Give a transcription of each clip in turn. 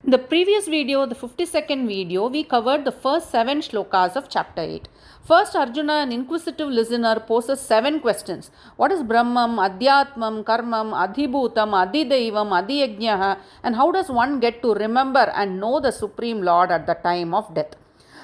In the previous video, the 52nd video, we covered the first 7 shlokas of chapter 8. First, Arjuna, an inquisitive listener, poses 7 questions. What is Brahman, Adhyatmam, Karmam, Adhibhutam, Adhidaivam, Adhiyajnaha, and how does one get to remember and know the Supreme Lord at the time of death?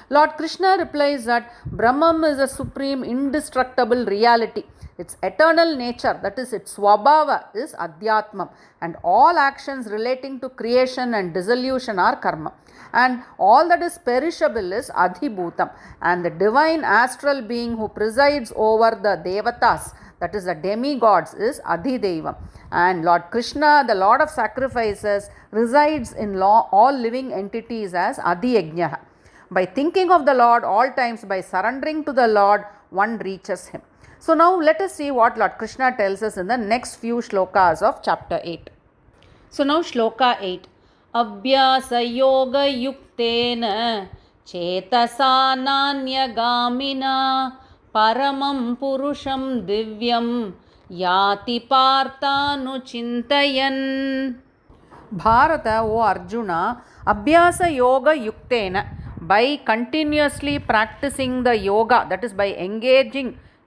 Lord Krishna replies that Brahman is a supreme, indestructible reality. Its eternal nature, that is its swabhava, is adhyatmam, and all actions relating to creation and dissolution are karma, and all that is perishable is adhibhutam, and the divine astral being who presides over the devatas, that is the demigods, is adhidevam, and Lord Krishna, the Lord of sacrifices, resides in all living entities as adhiyajnaha. By thinking of the Lord all times, by surrendering to the Lord, one reaches him. So now let us see what Lord Krishna tells us in the next few shlokas of chapter 8. So now shloka 8. Abhyasa yoga yuktena chetasa nanya paramam purusham divyam yati partanu chintayan. Bharata, O Arjuna, Abhyasa yoga yuktena, by continuously practicing the yoga, that is by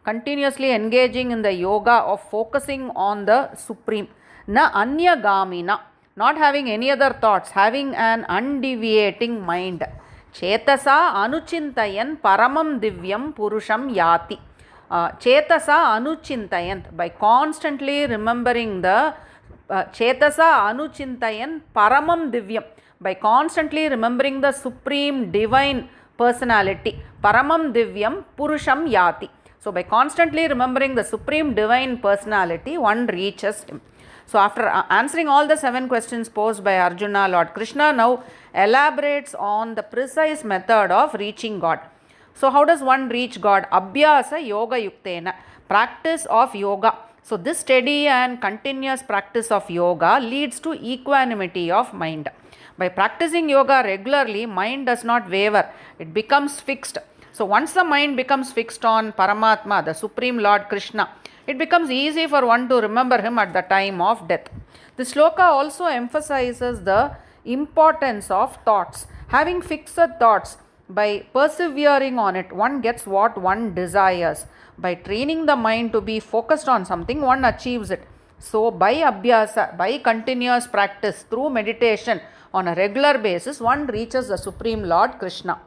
continuously engaging in the yoga of focusing on the Supreme. Na anyagamina, not having any other thoughts, having an undeviating mind. Chetasa anuchintayan paramam divyam purusham yati. Chetasa anuchintayan, by constantly remembering the Chetasa anuchintayan paramam divyam, by constantly remembering the supreme divine personality. Paramam divyam purusham yati. So by constantly remembering the supreme divine personality, one reaches him. So after answering all the 7 questions posed by Arjuna, Lord Krishna now elaborates on the precise method of reaching God. So how does one reach God? Abhyasa yoga yuktena, practice of yoga. So this steady and continuous practice of yoga leads to equanimity of mind. By practicing yoga regularly, mind does not waver, it becomes fixed. So once the mind becomes fixed on Paramatma, the Supreme Lord Krishna, it becomes easy for one to remember him at the time of death. The sloka also emphasizes the importance of thoughts. Having fixed thoughts, by persevering on it, one gets what one desires. By training the mind to be focused on something, one achieves it. So by abhyasa, by continuous practice through meditation on a regular basis, one reaches the Supreme Lord Krishna.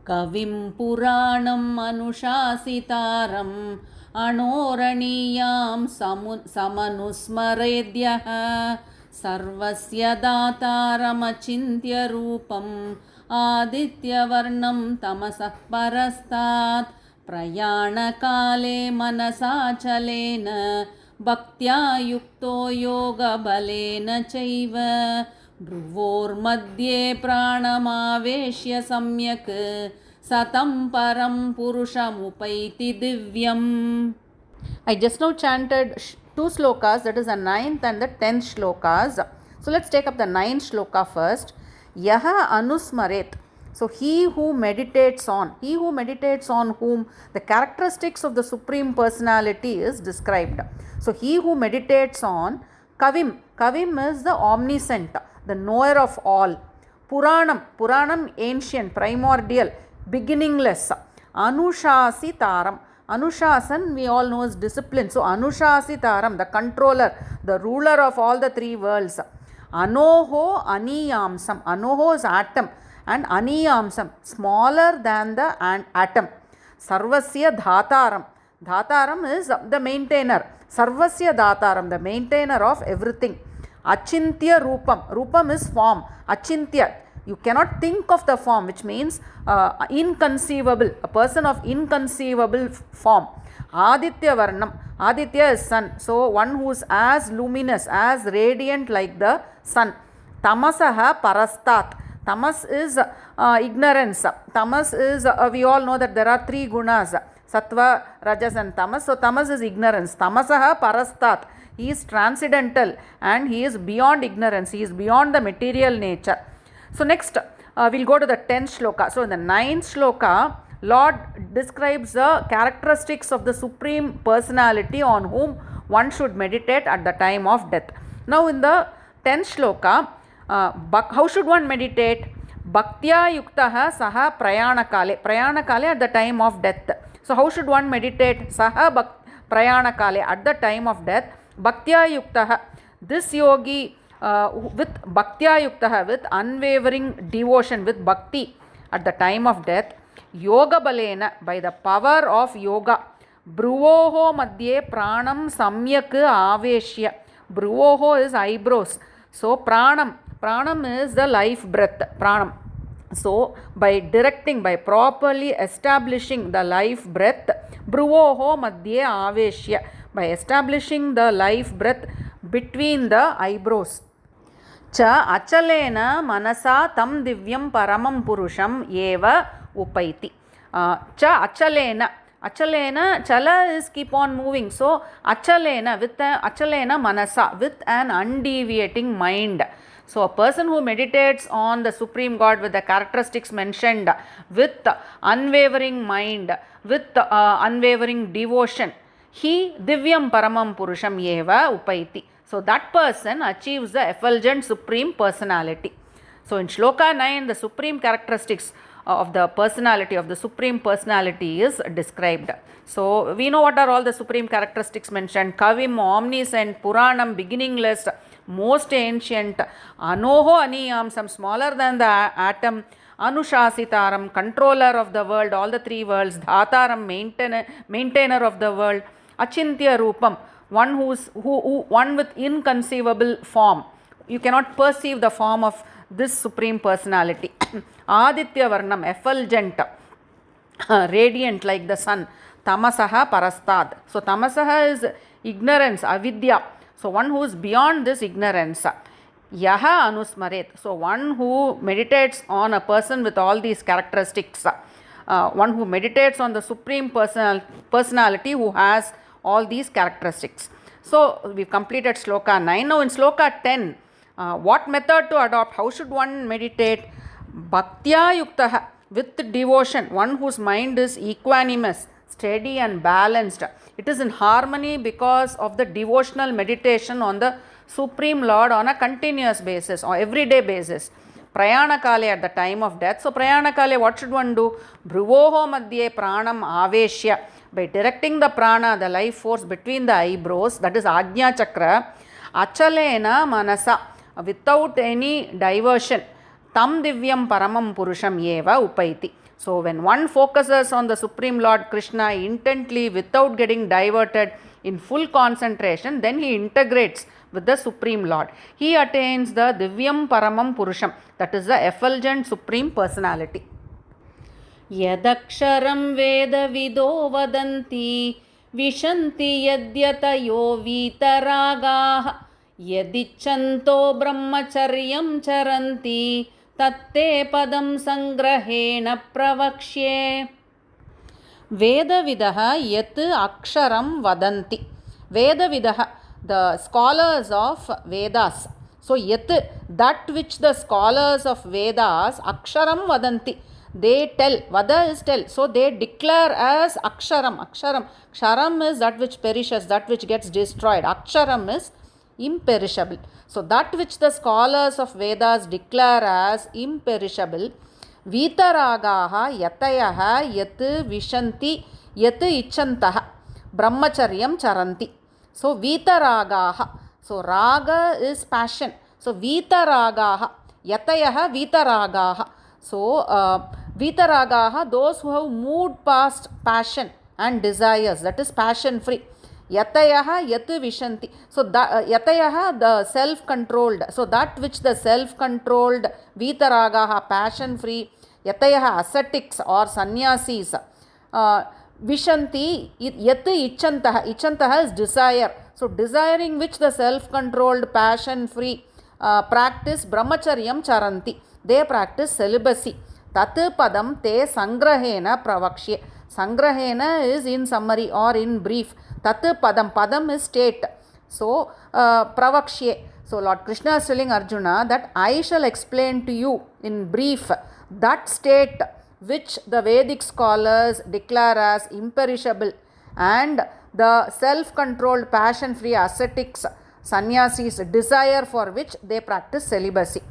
Kavim Puranam Anushasitaram Anoraniyam Samanusmaredyaha Sarvasya Dataram Achintya Rupam Aditya Varnam Tamasah Parastat Prayana Kale Manasachalena Bhaktya Yukto Yoga Balena Chaiva Bhruvormadhye pranamaveshya samyak satam param purushamupaiti divyam. I just now chanted 2 slokas, that is the 9th and the 10th shlokas. So let's take up the 9th shloka first. Yaha anusmaret. So he who meditates on whom the characteristics of the Supreme Personality is described. So he who meditates on Kavim is the omniscient, the knower of all. Puranam ancient, primordial, beginningless. Anushasitaram, Anushasan we all know is discipline. So Anushasitaram, the controller, the ruler of all the 3 worlds. Anoho aniyamsam, Anoho is atom, and aniyamsam, smaller than the atom. Sarvasya Dhataram is the maintainer. Sarvasya Dhataram, the maintainer of everything. Achintya Rupam is form. Achintya, you cannot think of the form, which means inconceivable, a person of inconceivable form. Aditya Varnam, Aditya is sun, so one who is as luminous, as radiant like the sun. Tamasaha Parastat, Tamas is ignorance. Tamas is, we all know that there are 3 gunas, Sattva, Rajas and Tamas. So Tamas is ignorance. Tamasaha Parastat, he is transcendental and he is beyond ignorance, he is beyond the material nature. So next we'll go to the 10th shloka. So in the 9th shloka, Lord describes the characteristics of the Supreme Personality on whom one should meditate at the time of death. Now in the 10th shloka, how should one meditate? Bhaktya yuktaha saha prayanakale at the time of death. So how should one meditate? Saha prayanakale at the time of death. Bhaktya yuktaha, this yogi with bhaktya yuktaha, with unwavering devotion, with bhakti at the time of death. Yoga balena, by the power of yoga. Bruvoho madhye pranam samyak aveshya. Bruvoho is eyebrows. So pranam is the life breath. Pranam. So by directing, by properly establishing the life breath, bruvoho madhye aveshya, by establishing the life breath between the eyebrows. Cha achalena manasa tam divyam paramam purusham eva upaiti. Cha achalena. Achalena, chala is keep on moving. So achalena, with achalena manasa, with an undeviating mind. So a person who meditates on the Supreme God with the characteristics mentioned, with unwavering mind, with unwavering devotion, he divyam paramam purusham eva upaiti. So that person achieves the effulgent supreme personality. So in shloka 9, the supreme characteristics of the personality, of the supreme personality is described. So we know what are all the supreme characteristics mentioned. Kavim, omniscient, Puranam, beginningless, most ancient, Anoho Aniyamsam, smaller than the atom, Anushasitaram, controller of the world, all the three worlds, Dhataram, maintainer of the world, Achintya Rupam, one one with inconceivable form. You cannot perceive the form of this supreme personality. Aditya Varnam, effulgent, radiant like the sun. Tamasaha Parastad. So Tamasaha is ignorance, avidya. So one who is beyond this ignorance. Yaha Anusmaret. So one who meditates on a person with all these characteristics. One who meditates on the supreme personality who has all these characteristics. So we've completed shloka 9. Now in shloka 10, what method to adopt? How should one meditate? Bhaktya yuktaha, with devotion, one whose mind is equanimous, steady and balanced. It is in harmony because of the devotional meditation on the Supreme Lord on a continuous basis or everyday basis. Prayanakale, at the time of death. So Prayanakale, what should one do? Bhruvoho madhye pranam aveshya, by directing the prana, the life force between the eyebrows, that is Ajna Chakra. Achalena manasa, without any diversion. Tam divyam paramam purusham eva upaiti. So when one focuses on the Supreme Lord Krishna intently without getting diverted, in full concentration, then he integrates with the Supreme Lord. He attains the divyam paramam purusham, that is the effulgent supreme personality. Yadaksharam veda vido vadanti vishanti yadyatayo vitaragaha yadichanto brahmacharyam charanti tatte padam sangrahena pravakshye. Vedavidaha yat aksharam vadanti. Vedavidaha, the scholars of Vedas. So yat, that which the scholars of Vedas, aksharam vadanti, they tell. Vada is tell. So they declare as aksharam. Ksharam is that which perishes, that which gets destroyed. Aksharam is imperishable. So that which the scholars of Vedas declare as imperishable, Vitaragaha yatayaha yat vishanti yat ichantaha brahmacharyam charanti. So Vitaragaha. So raga is passion. So Vitaragaha. Yatayaha Vitaragaha. So Vitaragaha, those who have moved past passion and desires, that is passion free. Yatayaha yat vishanti. So yatayaha, the self-controlled. So that which the self-controlled, vitaragaha, passion free, yatayaha, ascetics or sannyasis, vishanti yat ichantaha. Ichantaha is desire. So desiring which the self-controlled, passion free practice brahmacharyam charanti. They practice celibacy. Tat padam te sangrahena pravakshye. Sangrahena is in summary or in brief. Tat padam. Padam is state. So pravakshye. So Lord Krishna is telling Arjuna that I shall explain to you in brief that state which the Vedic scholars declare as imperishable, and the self-controlled, passion-free ascetics, sannyasis, desire for which they practice celibacy.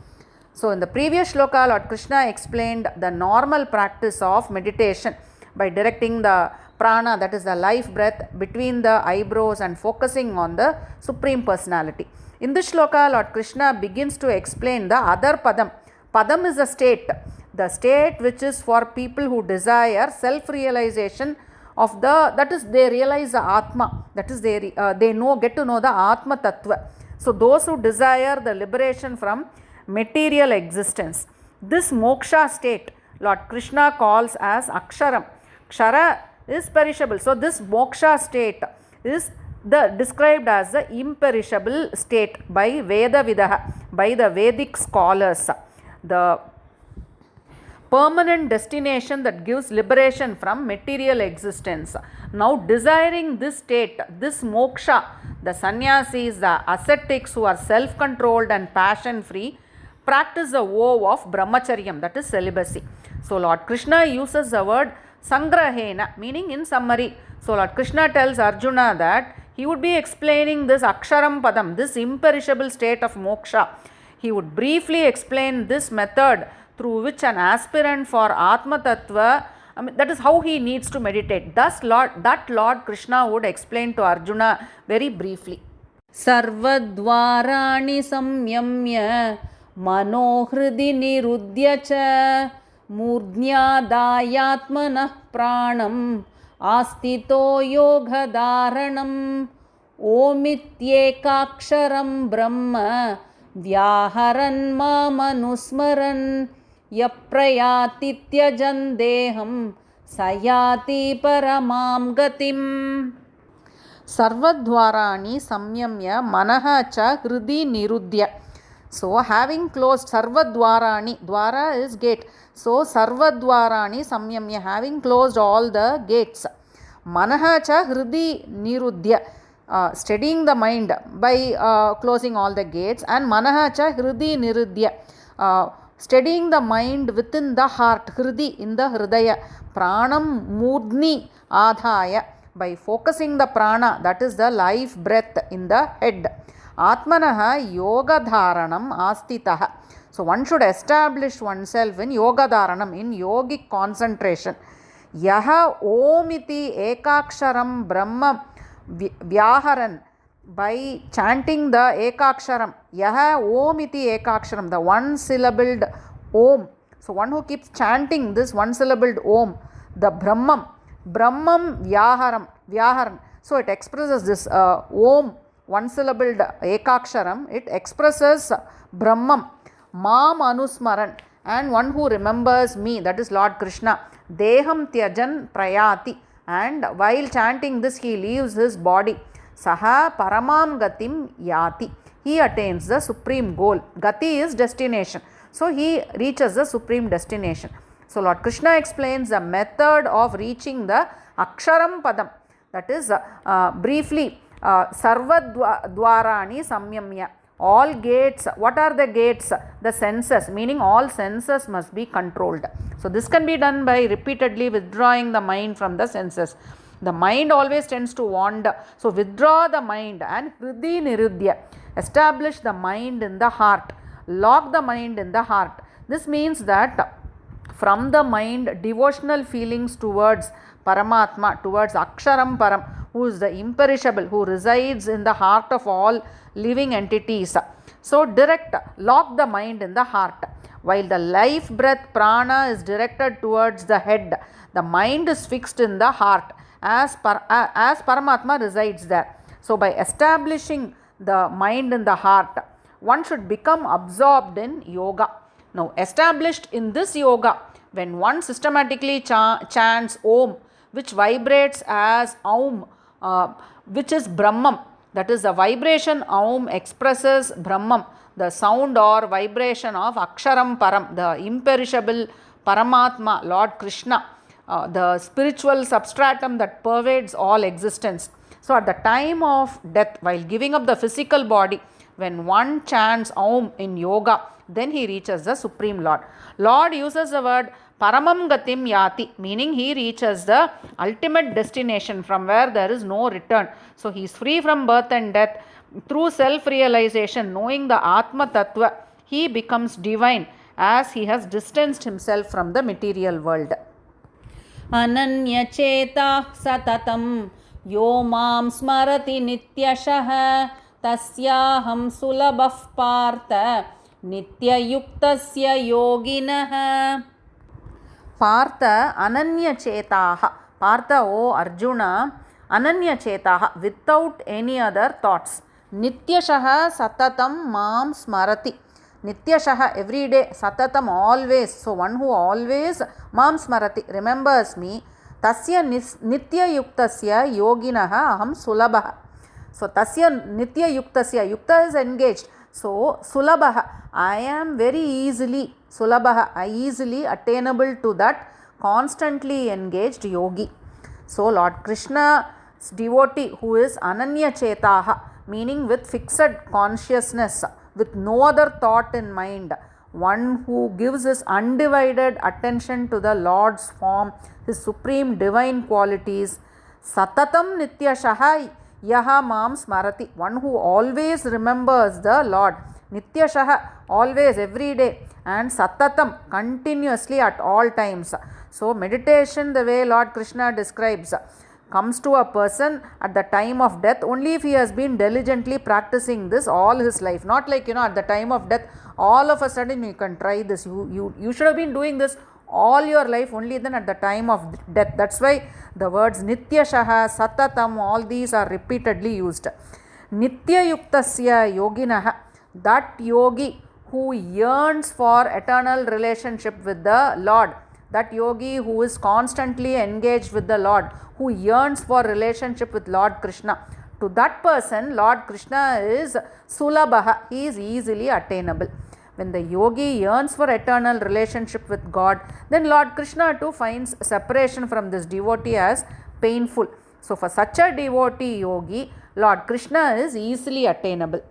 So in the previous shloka, Lord Krishna explained the normal practice of meditation by directing the prana, that is the life breath, between the eyebrows and focusing on the Supreme Personality. In this shloka, Lord Krishna begins to explain the other padam. Padam is a state, the state which is for people who desire self-realization of the, that is, they realize the Atma, that is, they get to know the Atma Tattva. So those who desire the liberation from material existence. This moksha state, Lord Krishna calls as aksharam. Kshara is perishable. So this moksha state is described as the imperishable state by Veda Vidaha, by the Vedic scholars. The permanent destination that gives liberation from material existence. Now desiring this state, this moksha, the sannyasis, the ascetics who are self-controlled and passion-free, practice the vow of brahmacharyam, that is celibacy. So Lord Krishna uses the word sangrahena, meaning in summary. So Lord Krishna tells Arjuna that he would be explaining this aksharam padam, this imperishable state of moksha. He would briefly explain this method through which an aspirant for Atma Tattva, that is how he needs to meditate. Thus Lord Krishna would explain to Arjuna very briefly. Sarvadvarani samyamya manohridi nirudya cha murdhyadayatmanah pranam astito yoga dharanam omityekaksharam brahma vyaharan mamanusmaran yaprayatityajan deham sayati paramam gatim. Sarvadvarani samyamya manaha cha hridi nirudya. So having closed sarvadvarani, dwara is gate. So sarvadvarani samyamya, having closed all the gates. Manaha cha hridi nirudya, steadying the mind by closing all the gates, and manaha cha hridi nirudya, steadying the mind within the heart, hridi, in the hridaya, pranam murdni adhaya, by focusing the prana, that is the life breath, in the head. Atmanaha yoga dharanam astitaha. So one should establish oneself in yoga dharanam, in yogic concentration. Yaha omiti ekaksharam brahma vyaharan, by chanting the ekaksharam. Yaha omiti ekaksharam, the one syllabled om. So one who keeps chanting this one syllabled om, the Brahman vyaharan. So it expresses this om, one syllabled ekaksharam, it expresses Brahman, mam anusmaran, and one who remembers me, that is Lord Krishna, deham tyajan prayati, and while chanting this he leaves his body, saha paramam gatim yati, he attains the supreme goal. Gati is destination, so he reaches the supreme destination. So Lord Krishna explains the method of reaching the aksharam padam, that is briefly sarvadvarani samyamya, all gates. What are the gates? The senses, meaning all senses must be controlled. So this can be done by repeatedly withdrawing the mind from the senses. The mind always tends to wander, so withdraw the mind and hridi nirudya, establish the mind in the heart, lock the mind in the heart. This means that from the mind, devotional feelings towards Paramatma, towards Aksharam Param, who is the imperishable, who resides in the heart of all living entities. So lock the mind in the heart. While the life breath prana is directed towards the head, the mind is fixed in the heart as Paramatma resides there. So by establishing the mind in the heart, one should become absorbed in yoga. Now established in this yoga, when one systematically chants Om, which vibrates as Aum, which is Brahman, that is the vibration Aum expresses Brahman, the sound or vibration of Aksharam Param, the imperishable Paramatma, Lord Krishna, the spiritual substratum that pervades all existence. So at the time of death, while giving up the physical body, when one chants Aum in yoga, then he reaches the Supreme Lord. Lord uses the word Paramam Gatim Yati, meaning he reaches the ultimate destination from where there is no return. So he is free from birth and death. Through self-realization, knowing the Atma Tattva, he becomes divine as he has distanced himself from the material world. Ananyacheta satatam yo mam smarati nityashah tasyaham sulabah partha nityayuktasya yoginah. Partha ananyachetaha. Partha, O Arjuna, ananyachetaha, without any other thoughts. Nityashaha satatam mam smarati. Nityashaha, every day, satatam, always. So one who always mam smarati, remembers me. Tasya nitya yuktasya yoginaha aham sulabha. So tasya nitya yuktasya, yukta is engaged. So sulabha, I am very easily, sulabha, I easily attainable to that constantly engaged yogi. So Lord Krishna's devotee who is ananya chetaha, meaning with fixed consciousness, with no other thought in mind, one who gives his undivided attention to the Lord's form, his supreme divine qualities, satatam nityashaha yaha mam smarati, one who always remembers the Lord, nityashaha, always, every day, and satatam, continuously, at all times. So meditation, the way Lord Krishna describes, comes to a person at the time of death only if he has been diligently practicing this all his life. Not like, at the time of death, all of a sudden you can try this. You should have been doing this all your life, only then at the time of death. That's why the words nityashaha, satatam, all these are repeatedly used. Nitya yuktasya yoginaha, that yogi who yearns for eternal relationship with the Lord, that yogi who is constantly engaged with the Lord, who yearns for relationship with Lord Krishna, to that person Lord Krishna is sulabha, he is easily attainable. When the yogi yearns for eternal relationship with God, then Lord Krishna too finds separation from this devotee as painful. So for such a devotee yogi, Lord Krishna is easily attainable.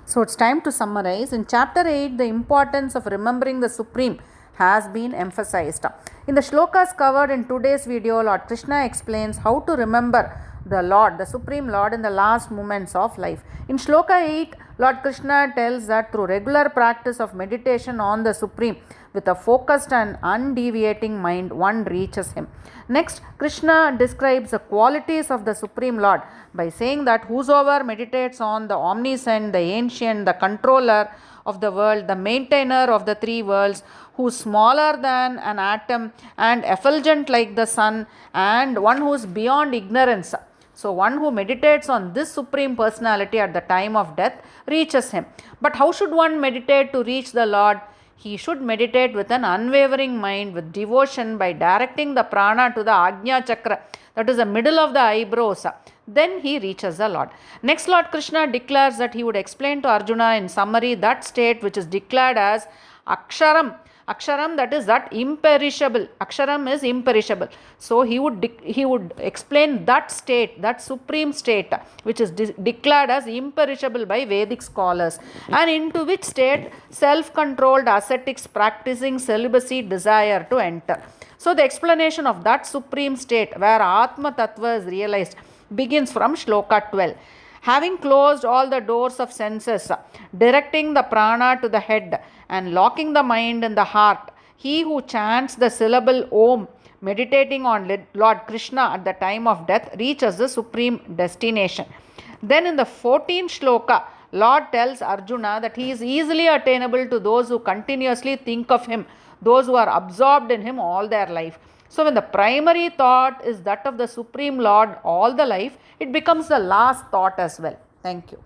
So it's time to summarize. In chapter 8, the importance of remembering the Supreme has been emphasized. In the shlokas covered in today's video, Lord Krishna explains how to remember the Lord, the Supreme Lord, in the last moments of life. In shloka 8, Lord Krishna tells that through regular practice of meditation on the Supreme, with a focused and undeviating mind, one reaches Him. Next, Krishna describes the qualities of the Supreme Lord by saying that whosoever meditates on the omniscient, the ancient, the controller of the world, the maintainer of the three worlds, who is smaller than an atom and effulgent like the sun, and one who is beyond ignorance. So one who meditates on this Supreme Personality at the time of death reaches Him. But how should one meditate to reach the Lord? He should meditate with an unwavering mind, with devotion, by directing the prana to the Ajna Chakra, that is the middle of the eyebrows. Then he reaches the Lord. Next, Lord Krishna declares that he would explain to Arjuna in summary that state which is declared as Aksharam. Aksharam, that is that imperishable. Aksharam is imperishable. So he would explain that state, that supreme state, which is declared as imperishable by Vedic scholars, and into which state self-controlled ascetics practicing celibacy desire to enter. So the explanation of that supreme state where Atma Tattva is realized begins from shloka 12. Having closed all the doors of senses, directing the prana to the head and locking the mind in the heart, he who chants the syllable Om, meditating on Lord Krishna at the time of death, reaches the supreme destination. Then in the 14th shloka, Lord tells Arjuna that he is easily attainable to those who continuously think of him, those who are absorbed in him all their life. So when the primary thought is that of the Supreme Lord all the life, it becomes the last thought as well. Thank you.